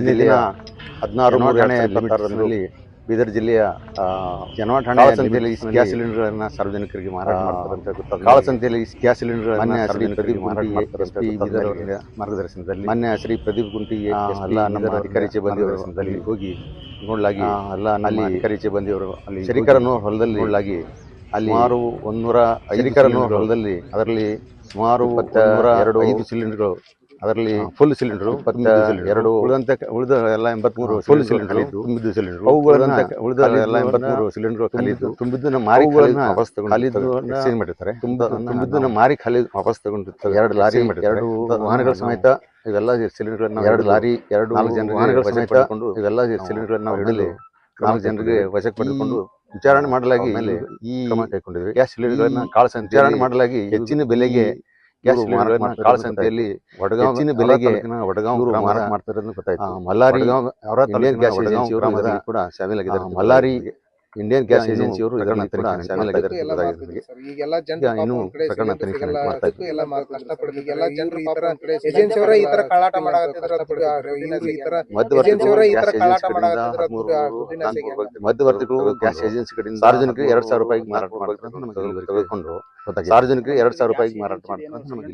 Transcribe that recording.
ಜಿಲ್ಲೆಯ 16/3/2026ರಲ್ಲಿ ಬೀದರ್ ಜಿಲ್ಲೆಯ ಕಾಳಸಂತೆಯಲ್ಲಿ ಗ್ಯಾಸ್ ಸಿಲಿಂಡರ್ಗಳನ್ನು ಸಾರ್ವಜನಿಕರಿಗೆ ಮಾರಾಟ ಮಾಡ್ತಾರಂತ ಗೊತ್ತಾಗಿದೆ. ಕಾಳಸಂತೆಯಲ್ಲಿ ಗ್ಯಾಸ್ ಸಿಲಿಂಡರ್ಗಳನ್ನು ಸಾರ್ವಜನಿಕರಿಗೆ ಮಾರಾಟ ಮಾಡ್ತಾರಂತ ಮಾರ್ಗದರ್ಶನದಲ್ಲಿ ಮಾನ್ಯ ಶ್ರೀ ಪ್ರದೀಪ್ ಗುಂಟಿಗೆ ಎಲ್ಲ ನಮ್ಮ ಅಧಿಕಾರಿ ಸಿಬ್ಬಂದಿಯವರ ಸಂದರ್ಭದಲ್ಲಿ ಹೋಗಿ ನೋಡಲಾಗಿ ಎಲ್ಲ ನಮ್ಮ ಅಧಿಕಾರಿ ಸಿಬ್ಬಂದಿಯವರು ಅಲ್ಲಿ ಶರೀಕರನ್ನು ಹೊಲದಲ್ಲಿ ನೋಡಲಾಗಿ ಅಲ್ಲಿ ಸುಮಾರು 105 ಹೊಲದಲ್ಲಿ ಅದರಲ್ಲಿ ಸುಮಾರು 105 ಸಿಲಿಂಡರ್ಗಳು ಅದರಲ್ಲಿ ಫುಲ್ ಸಿಲಿಂಡರ್ 22 ಉಳಿದ ಎಲ್ಲ 83 ಫುಲ್ ಸಿಲಿಂಡರ್ ತುಂಬಿದ್ದು ಸಿಲಿಂಡರ್ ಅವುಗಳನ್ನ ಉಳಿದ ಎಲ್ಲ 83 ಸಿಲಿಂಡರ್ ಖಾಲಿದ್ದು ತುಂಬಿದ್ದನ್ನ ಮಾರಿ ವಾಪಸ್ ತಗೊಂಡು ಎಕ್ಸ್ಚೇಂಜ್ ಮಾಡಿರ್ತಾರೆ. ತುಂಬಿದ್ದನ್ನ ಮಾರಿ ಖಾಲಿ ವಾಪಸ್ ತಗೊಂಡಿರ್ತಾರೆ. 2 ಲಾರಿ 2 ವಾಹನಗಳ ಸಮೇತ ಇವೆಲ್ಲ ಸಿಲಿಂಡರ್ಗಳನ್ನ 2 ಲಾರಿ 4 ಜನರಿಗೆ ವಾಹನಗಳ ಸಮೇತ ಇವೆಲ್ಲ ಸಿಲಿಂಡರ್ಗಳನ್ನ ನಾವು ಹಿಡಿದು 4 ಜನರಿಗೆ ವಶಕ್ಕೆ ಪಡೆದುಕೊಂಡು ವಿಚಾರಣೆ ಮಾಡಲಾಗಿ ಈ ಕ್ರಮ ಕೈಗೊಂಡಿದ್ವಿ. ಗ್ಯಾಸ್ ಸಿಲಿಂಡರ್ಗಳನ್ನ ಕಾಳಸಂತೆ ವಿಚಾರಣೆ ಮಾಡಲಾಗಿ ಹೆಚ್ಚಿನ ಬೆಲೆಗೆ ಗ್ಯಾಸ್ ಸಿಲಿಂಡರ್ಗಳನ್ನ ಕಾಳಸಂತೆಯಲ್ಲಿ ಹೆಚ್ಚಿನ ಬೆಲೆಗೆ ವಡಗಾಂವ್ ಮಾರಾಟ ಮಾಡ್ತಾರೆ ಅಂತ ಗೊತ್ತಾಯ್ತು. ಮಲ್ಲಾರಿ ಇಂಡಿಯನ್ ಗ್ಯಾಸ್ ಏಜೆನ್ಸಿಯವರು ಕೂಡ ಶಾಮೀಲಾಗಿದ್ದಾರೆ. ಮಲ್ಲಾರಿ ಇಂಡಿಯನ್ ಗ್ಯಾಸ್ ಏಜೆನ್ಸಿಯವರು ಇದರಲ್ಲಿ ಕೂಡ ಶಾಮೀಲಾಗಿದ್ದಾರೆ. ಇನ್ನೂ ಪ್ರಕರಣ ತನಿಖೆ ಮಾಡ್ತಾ ಇದ್ದಾರೆ. ಮಧ್ಯವರ್ತಿಗಳು ಗ್ಯಾಸ್ ಏಜೆನ್ಸಿ ಕಡೆಯಿಂದ ಸಾರ್ವಜನಿಕರಿಗೆ 2,000 ರೂಪಾಯಿಗೆ ಮಾರಾಟ ಮಾಡ್ತಾರೆ ಅಂತ ನಮಗೆ ತೆಗೆದುಕೊಂಡು ಸಾರ್ವಜನಿಕರಿಗೆ 2,000 ರೂಪಾಯಿಗೆ ಮಾರಾಟ ಮಾಡ್ತಾರೆ ಅಂತ ನಮಗೆ